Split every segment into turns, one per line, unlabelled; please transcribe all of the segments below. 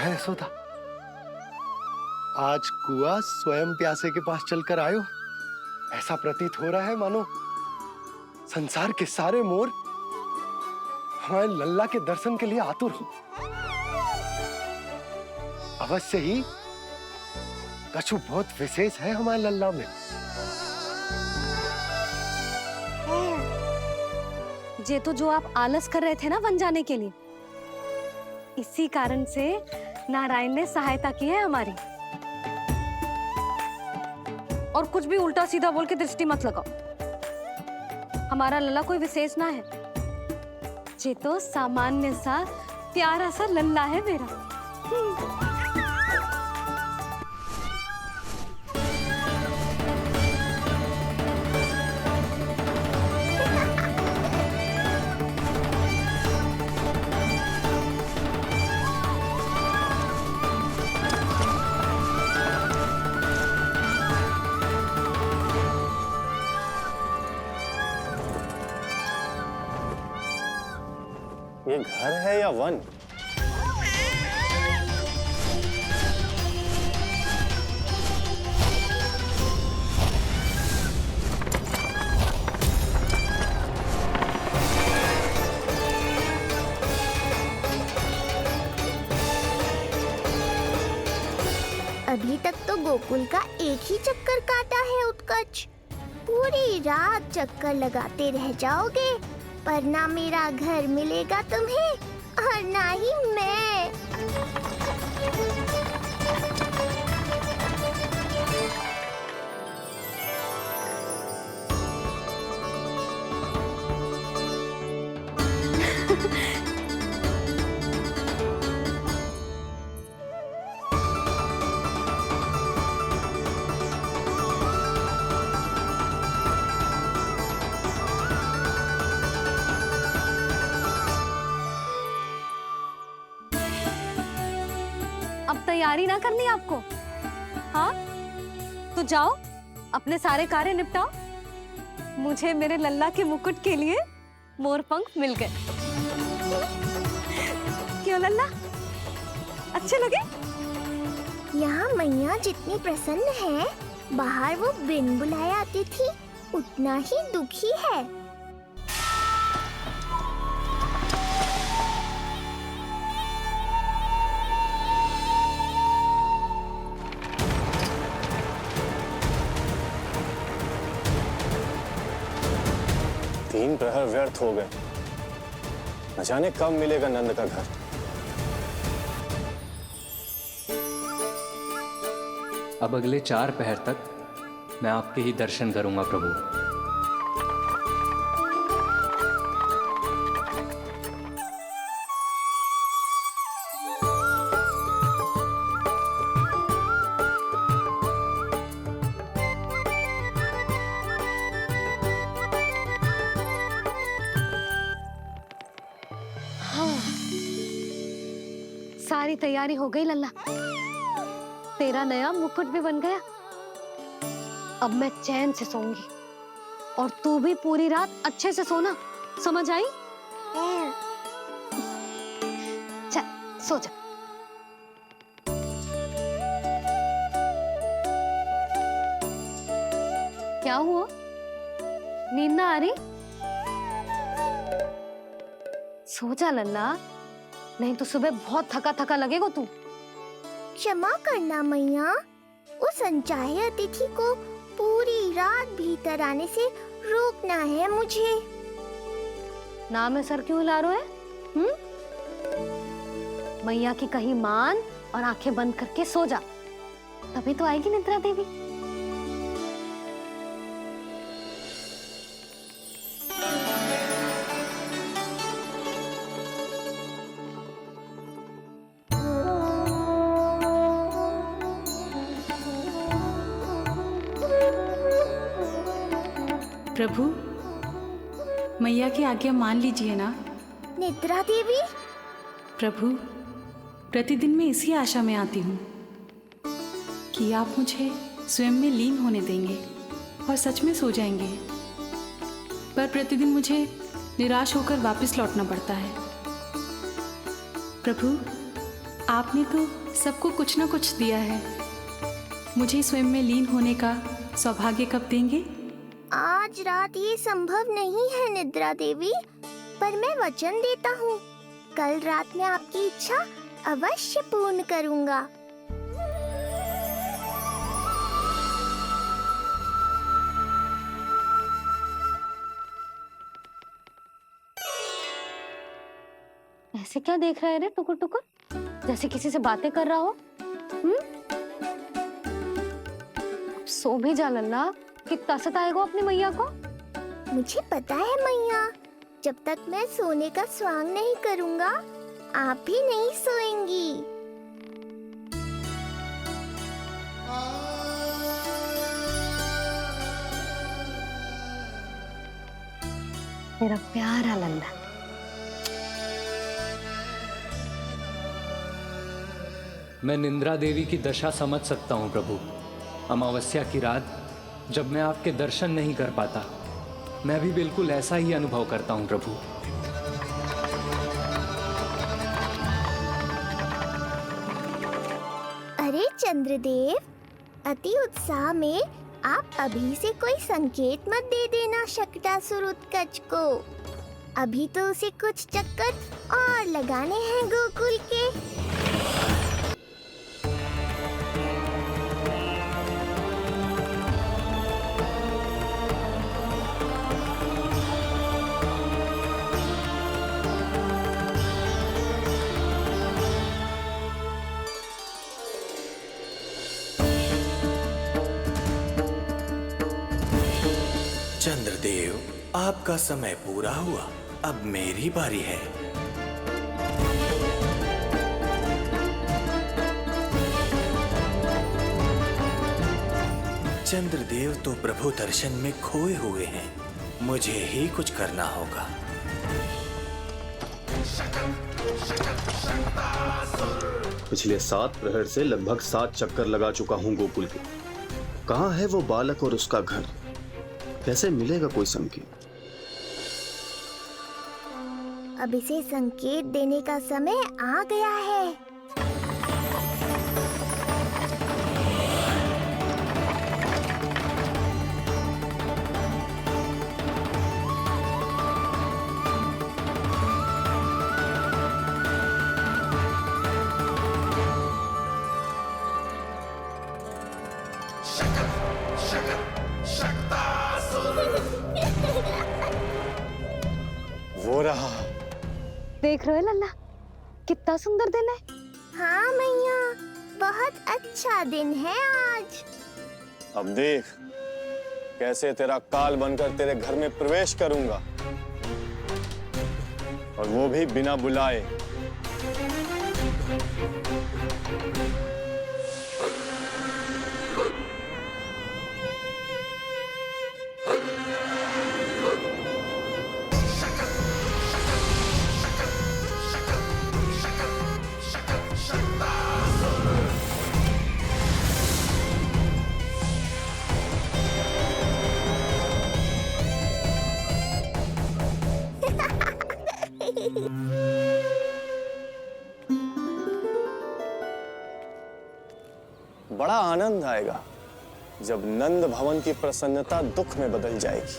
है यशोदा, आज कुआ स्वयं प्यासे के पास चलकर आयो। ऐसा प्रतीत हो रहा है मानो संसार के सारे मोर हमारे लल्ला के दर्शन के लिए आतुर हो। अवश्य ही कछु बहुत विशेष है हमारे लल्ला में।
ये तो जो आप आलस कर रहे थे ना वन जाने के लिए, इसी कारण से नारायण ने सहायता की है हमारी। और कुछ भी उल्टा सीधा बोल के दृष्टि मत लगाओ। हमारा लल्ला कोई विशेष ना है, ये तो सामान्य सा प्यारा सा लल्ला है मेरा।
ये घर है या वन?
अभी तक तो गोकुल का एक ही चक्कर काटा है उत्कर्ष। पूरी रात चक्कर लगाते रह जाओगे, पर ना मेरा घर मिलेगा तुम्हें और ना ही मैं।
अब तैयारी ना करनी आपको? हाँ, तो जाओ अपने सारे कार्य निपटाओ। मुझे मेरे लल्ला के मुकुट के लिए मोरपंख मिल गए। क्यों लल्ला, अच्छे लगे?
यहाँ मैया जितनी प्रसन्न है, बाहर वो बिन बुलाए आती थी उतना ही दुखी है।
तीन प्रहर व्यर्थ हो गए, न जाने कब मिलेगा नंद का घर।
अब अगले 4 पहर तक मैं आपके ही दर्शन करूंगा प्रभु।
सारी तैयारी हो गई लल्ला, तेरा नया मुकुट भी बन गया। अब मैं चैन से सोऊंगी और तू भी पूरी रात अच्छे से सोना, समझ आई? चल सो जा। क्या हुआ, नींद ना आ रही? सो जा लल्ला, नहीं तो सुबह बहुत थका थका लगेगा तू।
क्षमा करना मैया, उस अनचाहे अतिथि को पूरी रात भीतर आने से रोकना है मुझे।
ना में सर क्यों हिला रहे हो? मैया की कहीं मान और आंखें बंद करके सो जा, तभी तो आएगी निद्रा देवी।
प्रभु, मैया की आज्ञा मान लीजिए ना।
निद्रा देवी?
प्रभु, प्रतिदिन मैं इसी आशा में आती हूँ कि आप मुझे स्वयं में लीन होने देंगे और सच में सो जाएंगे, पर प्रतिदिन मुझे निराश होकर वापस लौटना पड़ता है। प्रभु, आपने तो सबको कुछ ना कुछ दिया है। मुझे स्वयं में लीन होने का सौभाग्य कब देंगे?
आज रात ये संभव नहीं है निद्रा देवी, पर मैं वचन देता हूँ कल रात में आपकी इच्छा अवश्य पूर्ण करूँगा।
ऐसे क्या देख रहा है रे टुकुर टुकुर, जैसे किसी से बातें कर रहा हो? सो भी जा लल्ला, कितना सताएगा अपनी मैया को।
मुझे पता है मैया, जब तक मैं सोने का स्वांग नहीं करूँगा आप भी नहीं सोएंगी।
मेरा प्यारा लल्ला।
मैं निंद्रा देवी की दशा समझ सकता हूँ प्रभु। अमावस्या की रात जब मैं आपके दर्शन नहीं कर पाता, मैं भी बिल्कुल ऐसा ही अनुभव करता हूँ प्रभु।
अरे चंद्रदेव, अति उत्साह में आप अभी से कोई संकेत मत दे देना शकटासुर उत्कच को। अभी तो उसे कुछ चक्कर और लगाने हैं गोकुल के।
चंद्रदेव, आपका समय पूरा हुआ, अब मेरी बारी है। चंद्रदेव तो प्रभु दर्शन में खोए हुए हैं, मुझे ही कुछ करना होगा।
पिछले 7 प्रहर से लगभग 7 चक्कर लगा चुका हूँ गोकुल के। कहाँ है वो बालक और उसका घर? कैसे मिलेगा कोई संकेत?
अब इसे संकेत देने का समय आ गया है।
वो रहा।
देख रहे हो लल्ला, कितना सुंदर दिन है।
हाँ मैया, बहुत अच्छा दिन है आज।
अब देख कैसे तेरा काल बनकर तेरे घर में प्रवेश करूंगा, और वो भी बिना बुलाए। बड़ा आनंद आएगा जब नंद भवन की प्रसन्नता दुख में बदल जाएगी,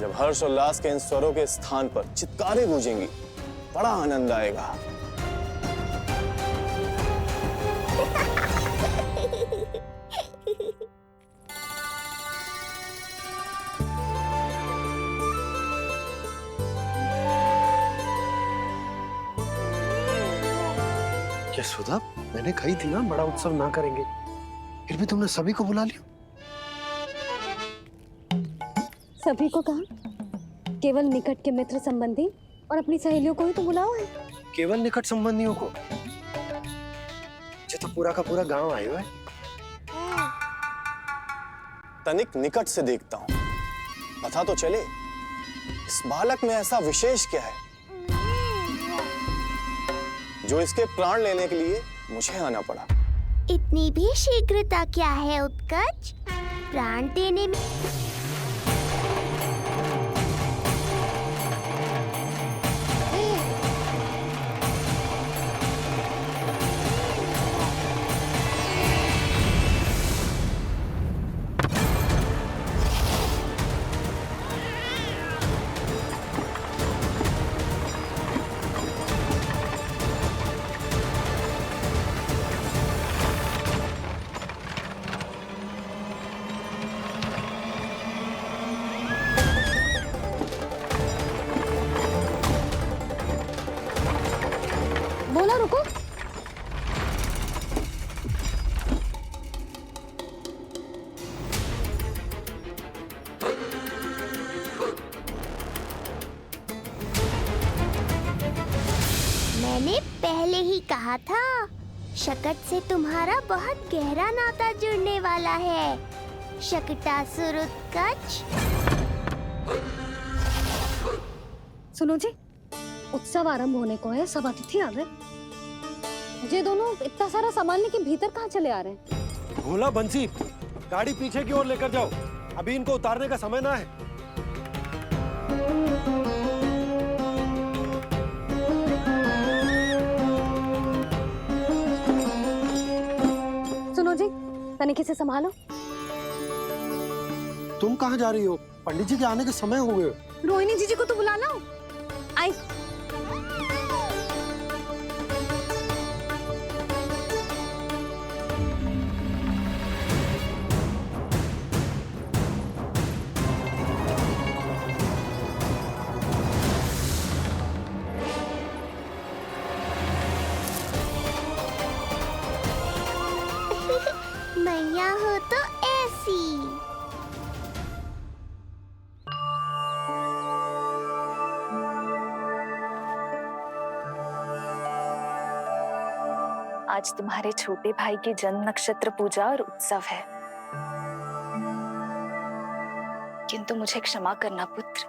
जब हर्षोल्लास के इन स्वरों के स्थान पर चित्कारें गूंजेंगी। बड़ा आनंद आएगा।
क्या सुधा, मैंने कही थी ना बड़ा उत्सव ना करेंगे, फिर भी तुमने सभी को बुला लिया।
सभी को कहा? केवल निकट के मित्र संबंधी और अपनी सहेलियों को ही तो बुलाओ है।
केवल निकट संबंधियों को? ये तो पूरा का पूरा गांव आया हुआ है।
तनिक निकट से देखता हूं, पता तो चले इस बालक में ऐसा विशेष क्या है जो इसके प्राण लेने के लिए मुझे आना पड़ा।
इतनी भी शीघ्रता क्या है उत्कच? प्राण देने में पहले ही कहा था, शकट से तुम्हारा बहुत गहरा नाता जुड़ने वाला है। शकटासुर उत्कच।
सुनो जी, उत्सव आरंभ होने को है, सब अतिथि आ गए। ये दोनों इतना सारा सामान लेके भीतर कहाँ चले आ रहे हैं?
भोला बंसी, गाड़ी पीछे की ओर लेकर जाओ, अभी इनको उतारने का समय ना है।
सुनो जी, तनिक से संभालो।
तुम कहाँ जा रही हो? पंडित जी के आने के समय हो गए।
रोहिणी जीजी को तो बुला लो। आई।
मैया हो तो ऐसी।
आज तुम्हारे छोटे भाई की जन्म नक्षत्र पूजा और उत्सव है, किंतु मुझे क्षमा करना पुत्र,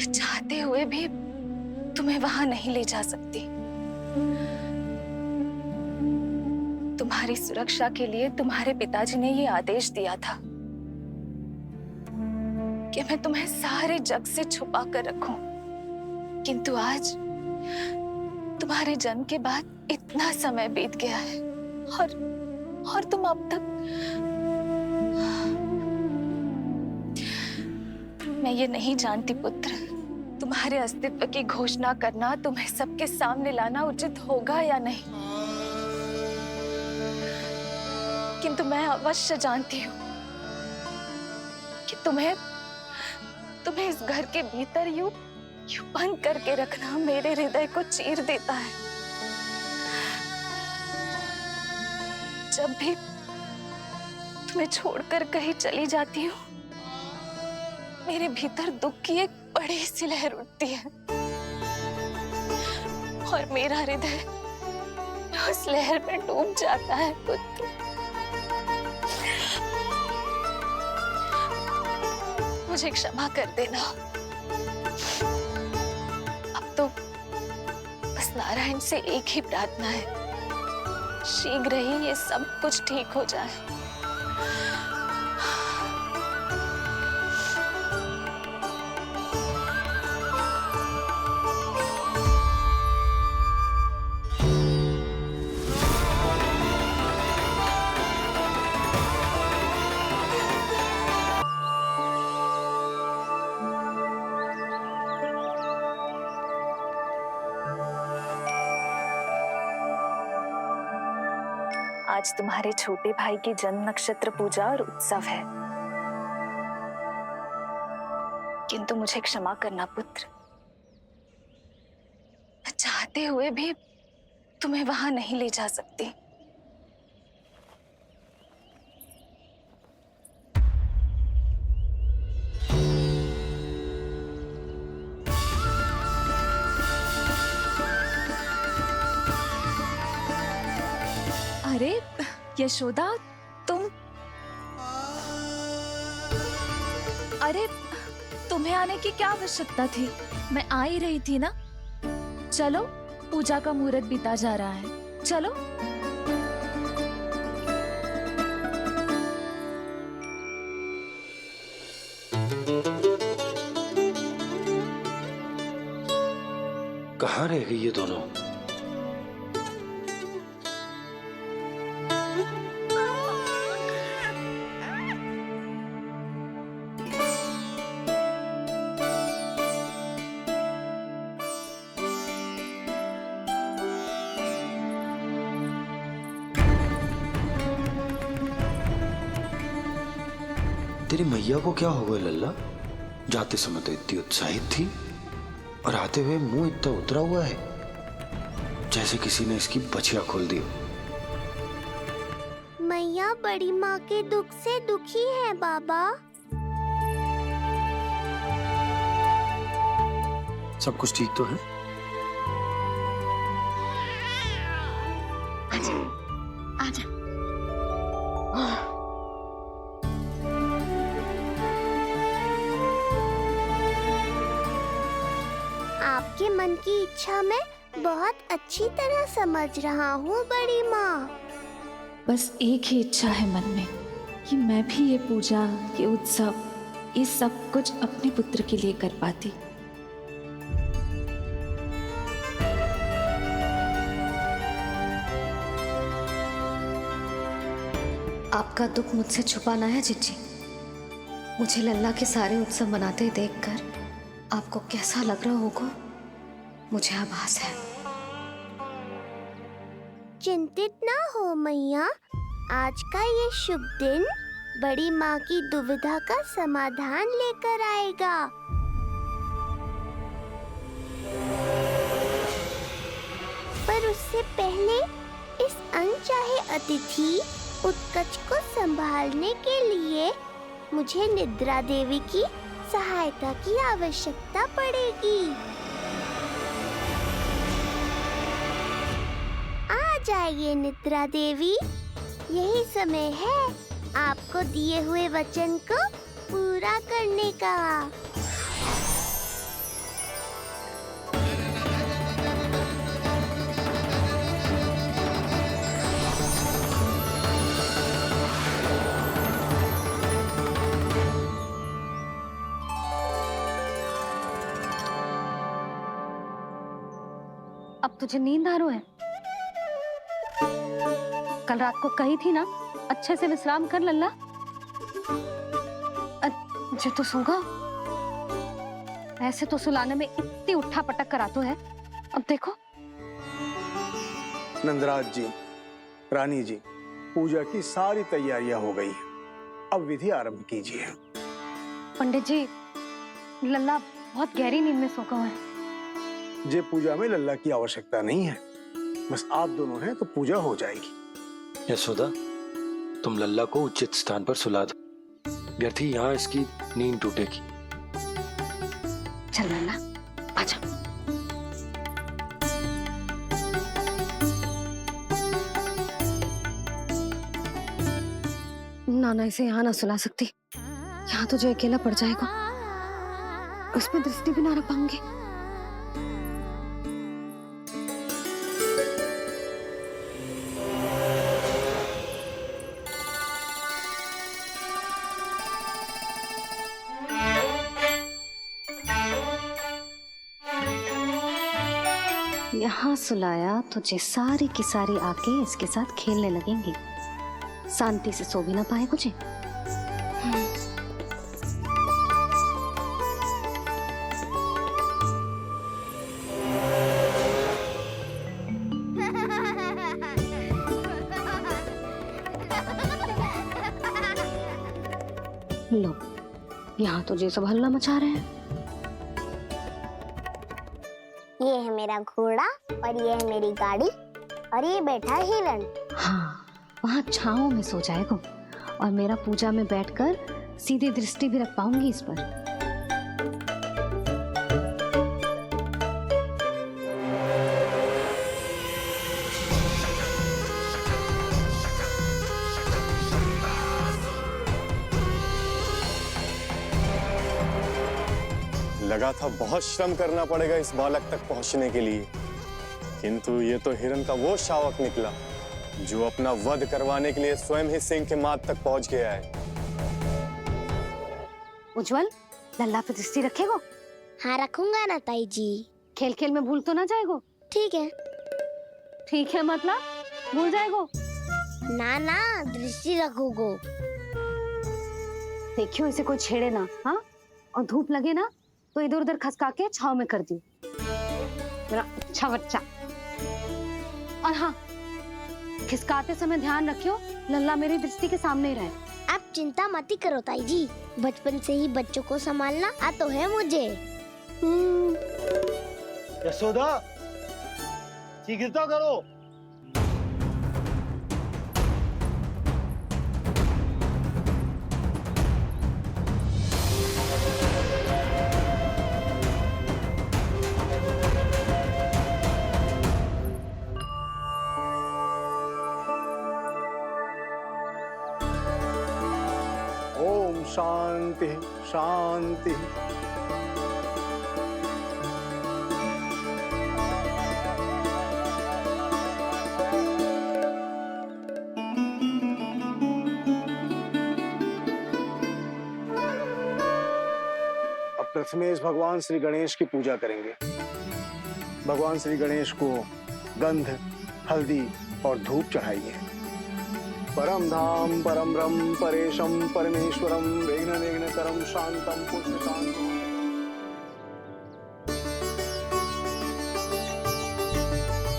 चाहते हुए भी तुम्हें वहां नहीं ले जा सकती। तुम्हारी सुरक्षा के लिए तुम्हारे पिताजी ने ये आदेश दिया था कि मैं तुम्हें सारे जग से छुपा कर रखूं, किंतु आज तुम्हारे जन्म के बाद इतना समय बीत गया है और तुम अब तक। मैं ये नहीं जानती पुत्र, तुम्हारे अस्तित्व की घोषणा करना, तुम्हें सबके सामने लाना उचित होगा या नहीं, किंतु मैं अवश्य जानती हूँ कि तुम्हें इस घर के भीतर यूं बंद करके रखना मेरे हृदय को चीर देता है। जब भी तुम्हें छोड़कर कहीं चली जाती हूँ, मेरे भीतर दुख की एक बड़ी सी लहर उठती है और मेरा हृदय उस लहर में डूब जाता है पुत्र। मुझे क्षमा कर देना। अब तो बस नारायण से एक ही प्रार्थना है, शीघ्र ही ये सब कुछ ठीक हो जाए। आज तुम्हारे छोटे भाई की जन्म नक्षत्र पूजा और उत्सव है, किंतु मुझे क्षमा करना पुत्र, मैं चाहते हुए भी तुम्हें वहां नहीं ले जा सकती। अरे यशोदा, तुम, अरे तुम्हें आने की क्या आवश्यकता थी? मैं आ ही रही थी ना। चलो, पूजा का मुहूर्त बीता जा रहा है, चलो।
कहाँ रह गई ये दोनों? तेरी मैया को क्या हो गया लल्ला? जाते समय तो इतनी उत्साहित थी और आते हुए मुंह इतना उतरा हुआ है जैसे किसी ने इसकी बछिया खोल दी।
मैया बड़ी माँ के दुख से दुखी है बाबा।
सब कुछ ठीक तो है?
आजा। आपके मन की इच्छा मैं बहुत अच्छी तरह समझ रहा हूँ बड़ी माँ।
बस एक ही इच्छा है मन में कि मैं भी ये पूजा, ये उत्सव, ये सब कुछ अपने पुत्र के लिए कर पाती।
आपका दुख मुझसे छुपाना है जिज्जी। मुझे लल्ला के सारे उत्सव मनाते देखकर आपको कैसा लग रहा होगा, मुझे आभास है।
चिंतित ना हो मैया, आज का ये शुभ दिन बड़ी माँ की दुविधा का समाधान लेकर आएगा। पर उससे पहले इस अनचाहे अतिथि उत्कच को संभालने के लिए मुझे निद्रा देवी की सहायता की आवश्यकता पड़ेगी। आ जाइए निद्रा देवी, यही समय है आपको दिए हुए वचन को पूरा करने का।
अब तुझे नींद आ रही है? कल रात को कही थी ना अच्छे से विश्राम कर लल्ला। जो तो सोगा, ऐसे तो सुलाने में इतनी उठा पटक करा तो है। अब देखो।
नंदराज जी, रानी जी, पूजा की सारी तैयारियां हो गई हैं। अब विधि आरंभ कीजिए।
पंडित जी, लल्ला बहुत गहरी नींद में सोगा हुआ है।
जे पूजा में लल्ला की आवश्यकता नहीं है, बस आप दोनों हैं तो पूजा हो जाएगी।
यशोदा, तुम लल्ला को उचित स्थान पर सुला दो, व्यर्थी यहाँ इसकी नींद टूटेगी।
चल लल्ला, आजा। नाना इसे यहाँ ना सुला सकती, यहाँ तो जो अकेला पड़ जाएगा, उसमें दृष्टि भी ना रख पाऊंगी। यहाँ सुलाया तो जे सारी की सारी आके इसके साथ खेलने लगेंगी, शांति से सो भी ना पाए कुछ। लो, यहाँ तो जे सब हल्ला मचा रहे हैं।
ये है मेरा घोड़ा और ये है मेरी गाड़ी और ये बैठा है हिरण।
हाँ, वहाँ छांव में सो जाएगा और मेरा पूजा में बैठकर सीधी दृष्टि भी रख पाऊंगी इस पर।
लगा था बहुत श्रम करना पड़ेगा इस बालक तक पहुंचने के लिए, किंतु ये तो हिरण का वो शावक निकला जो अपना वध करवाने के लिए स्वयं ही सिंह के माथ तक पहुंच गया है।
उज्जवल, लल्ला पे दृष्टि रखेगो?
हाँ रखूंगा ना ताई जी।
खेल खेल में भूल तो ना जाएगो?
ठीक है।
ठीक है मतलब भूल जाएगो?
ना ना, दृष्टि रखोगो।
देखियो इसे कोई छेड़े ना, हाँ? और धूप लगे ना तो इधर उधर खसका के छाव में कर दी। मेरा अच्छा बच्चा। और हाँ, खिसकाते समय ध्यान रखियो लल्ला मेरी दृष्टि के सामने ही रहे।
आप चिंता मत करो ताई जी, बचपन से ही बच्चों को संभालना आता है मुझे।
यशोदा, शीघ्रता करो।
शांति शांति। अब प्रथमेश भगवान श्री गणेश की पूजा करेंगे। भगवान श्री गणेश को गंध, हल्दी और धूप चढ़ाइए। परम धाम परम ब्रह्म परेशम परमेश्वरम विघ्न निघ्नकरम शांतम पुष्णकांतम